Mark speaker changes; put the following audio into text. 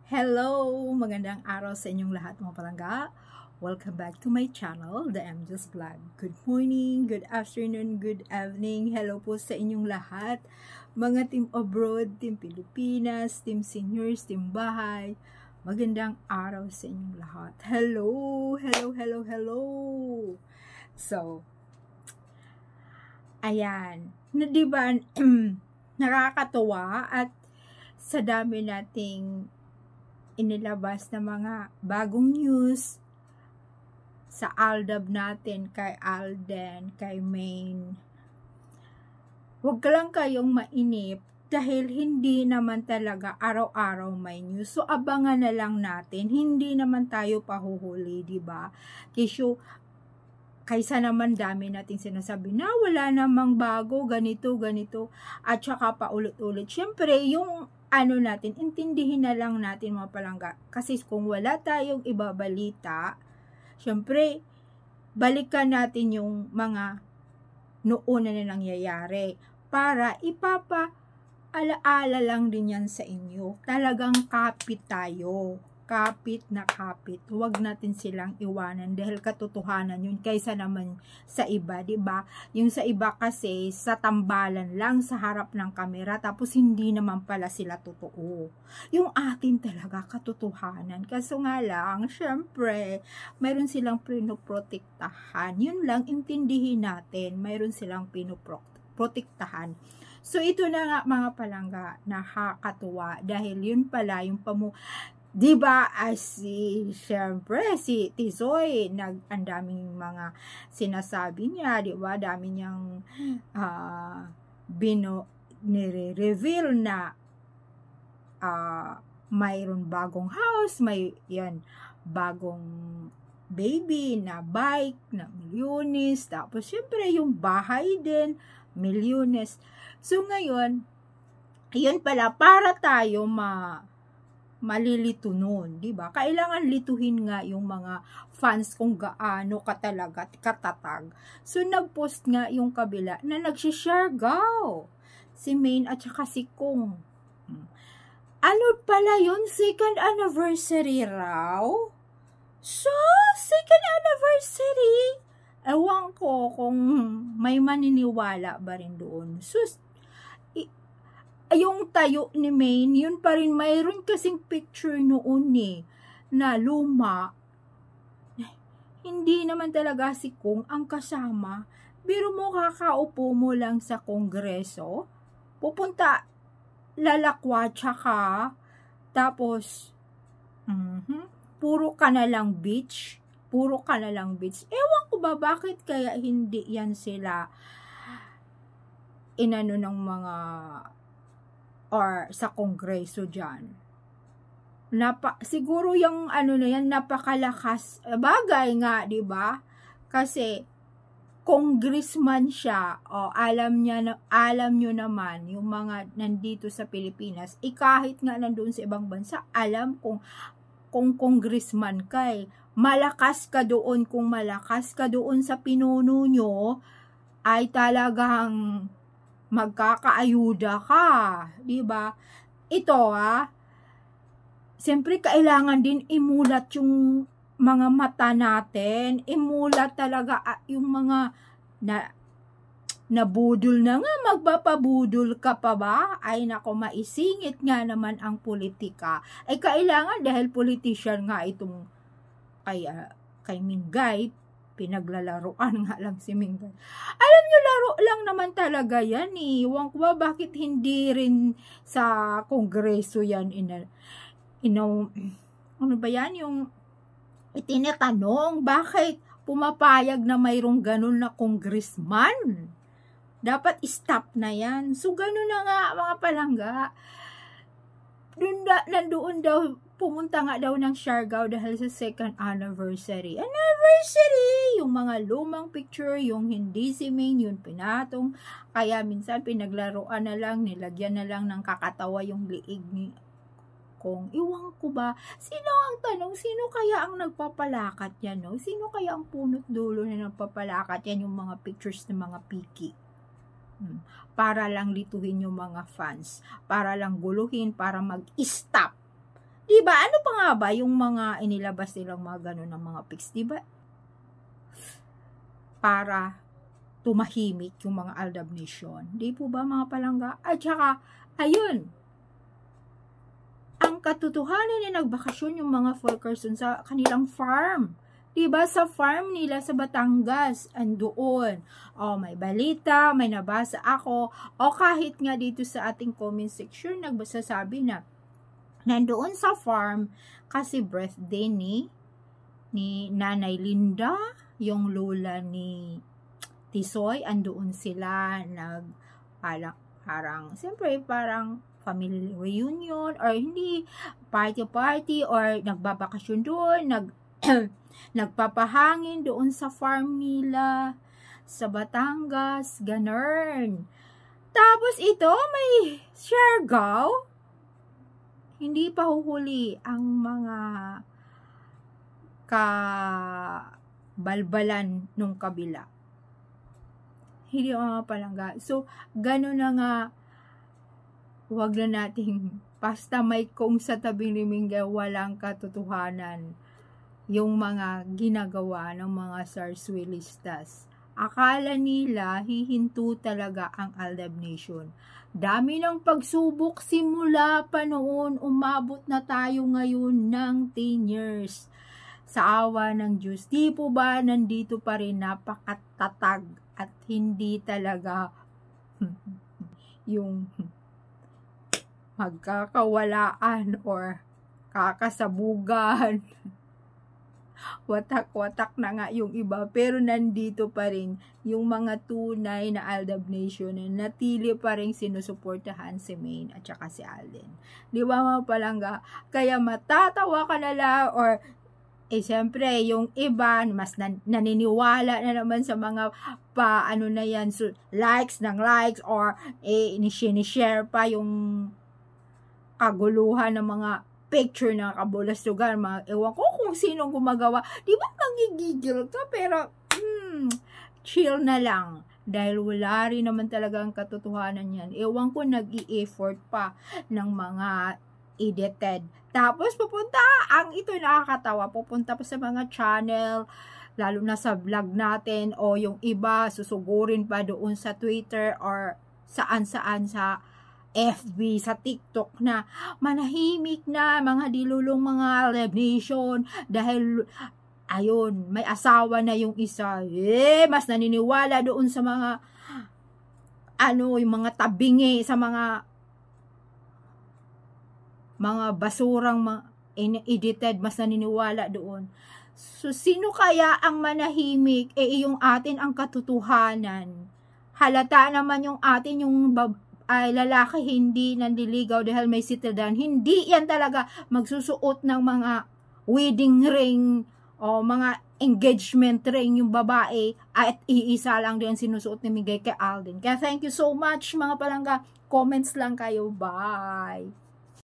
Speaker 1: Hello! Magandang araw sa inyong lahat mga palangga. Welcome back to my channel, The MJ's Vlog. Good morning, good afternoon, good evening. Hello po sa inyong lahat. Mga team abroad, team Pilipinas, team seniors, team bahay. Magandang araw sa inyong lahat. Hello! Hello, hello, hello! So, ayan. Diba, nakakatuwa at sa dami nating inilabas na mga bagong news sa Aldab natin, kay Alden, kay Maine. Huwag lang kayong mainip dahil hindi naman talaga araw-araw may news. So, abangan na lang natin. Hindi naman tayo pahuhuli, diba? Kaysa naman dami nating sinasabi na wala namang bago, ganito, ganito, at saka paulit-ulit. Siyempre, yung natin, intindihin na lang natin mga palangga. Kasi kung wala tayong ibabalita, syempre, balikan natin yung mga noon na nangyayari para ipapa-alaala lang din yan sa inyo. Talagang kapit tayo. Kapit na kapit. Huwag natin silang iwanan dahil katotohanan yun kaysa naman sa iba, 'di ba? Yung sa iba kasi sa tambalan lang sa harap ng kamera tapos hindi naman pala sila totoo. Yung atin talaga katotohanan. Kaso nga lang, syempre, mayroon silang pinoprotektahan. Yun lang intindihin natin. Mayroon silang pinoprotektahan. So ito na nga mga palangga, nakakatuwa dahil yun pala yung diba, syempre, si Tizoy, ang daming mga sinasabi niya, diba, dami niyang nire-reveal na mayroon bagong house, may yan, bagong baby na bike na milyones, tapos syempre yung bahay din, milyones. So ngayon, yun pala, para tayo malilito nun, di ba? Kailangan lituhin nga yung mga fans kung gaano katalaga katatag. So nagpost nga yung kabila na nagsishare si Maine at saka si Kung. Ano pala yun? Second anniversary raw? So, second anniversary? Ewan ko kung may maniniwala ba rin doon. So, yung tayo ni Maine, yun pa rin, mayroon kasing picture noon na luma. Hindi naman talaga si Kung ang kasama. Biro mo, kakaupo mo lang sa kongreso, pupunta, lalakwatsa ka, tapos, puro ka na lang beach. Ewan ko ba, bakit kaya hindi yan sila inano ng mga or sa kongreso dyan. Siguro yung na yan, napakalakas. Bagay nga, di ba? Kasi, congressman siya. O, alam nyo naman, yung mga nandito sa Pilipinas, kahit nga nandoon sa ibang bansa, alam kung congressman ka malakas ka doon. Kung malakas ka doon sa pinuno nyo, ay talagang magkakaayuda ka, di ba? Ito siyempre kailangan din imulat yung mga mata natin, imulat talaga yung mga nabudol na nga, magpapabudol ka pa ba? Ay nako, maisingit nga naman ang politika. Ay kailangan dahil politician nga itong kay Mingay, pinaglalaroan nga lang si Mingay. Alam nyo, laro lang naman talaga yan Ewan ko ba bakit hindi rin sa kongreso yan ano ba yan yung itinatanong, bakit pumapayag na mayroong ganun na congressman? Dapat stop na yan. So ganun na nga mga palangga. Nandoon daw, pumunta nga daw ng Siargao dahil sa second anniversary. Yung mga lumang picture, yung hindi si Maine, yun pinatong. Kaya minsan pinaglaruan na lang, nilagyan na lang ng kakatawa yung liig ni Kung. Iwan ko ba, sino ang tanong, sino kaya ang nagpapalakat yan, no? Sino kaya ang punot dulo na nagpapalakat yan, yung mga pictures ng mga piki? Para lang lituhin yung mga fans, para lang guluhin, para mag-stop Diba? Ano pa nga ba yung mga inilabas nilang mga ganun ng mga pics? Diba? Para tumahimik yung mga Aldab Nation. Di po ba mga palangga? At saka, ayun, ang katotohanan na nagbakasyon yung mga Fulkerson sa kanilang farm. Diba? Sa farm nila sa Batangas, andoon. O, may balita, may nabasa ako, o kahit nga dito sa ating comment section, nagsasabi na, nandoon sa farm, kasi birthday ni Nanay Linda, yung lola ni Tisoy, andoon sila, parang, siyempre, parang, family reunion, or hindi, party, or nagbabakasyon doon, nagpapahangin doon sa farm nila, sa Batangas, ganun. Tapos ito, may Siargao, hindi pa huhuli ang mga kabalbalan nung kabila. Hindi mga palangga. So, gano'n na nga, huwag na nating basta may kung sa tabing limingga walang katotohanan yung mga ginagawa ng mga sarswilistas. Akala nila hihinto talaga ang Aldab Nation. Dami ng pagsubok simula pa noon, umabot na tayo ngayon ng 10 years. Sa awa ng Diyos, di po ba nandito pa rin napakatatag at hindi talaga yung magkakawalaan or kakasabugan. Watak-watak na nga yung iba, pero nandito pa rin yung mga tunay na Aldab Nation na natili pa rin sinusuportahan si Maine at saka si Alden. Di ba mga palangga? Kaya matatawa ka na lang, or siyempre yung iba mas naniniwala na naman sa mga ano na yan, so, likes, or ni-share pa yung kaguluhan ng mga picture ng kabulastugan, mga ewan ko kung sinong gumagawa. Di ba magigigil ka, pero chill na lang. Dahil wala rin naman talaga ang katotohanan yan. Ewan ko, nag-i-effort pa ng mga edited. Tapos pupunta, ang ito nakakatawa, pupunta pa sa mga channel, lalo na sa vlog natin, o yung iba, susugurin pa doon sa Twitter or saan-saan sa FB, sa TikTok na manahimik na mga dilulong mga Aldab Nation dahil ayun, may asawa na yung isa. Mas naniniwala doon sa mga yung mga tabingi, sa mga basurang edited, mas naniniwala doon. So, sino kaya ang manahimik? Yung atin ang katotohanan. Halata naman yung atin, yung ay lalaki hindi nandiligaw dahil may sitildaan. Hindi yan talaga magsusuot ng mga wedding ring o mga engagement ring yung babae, at iisa lang din sinusuot ni Migay kay Alden. Kaya thank you so much mga palangga. Comments lang kayo. Bye!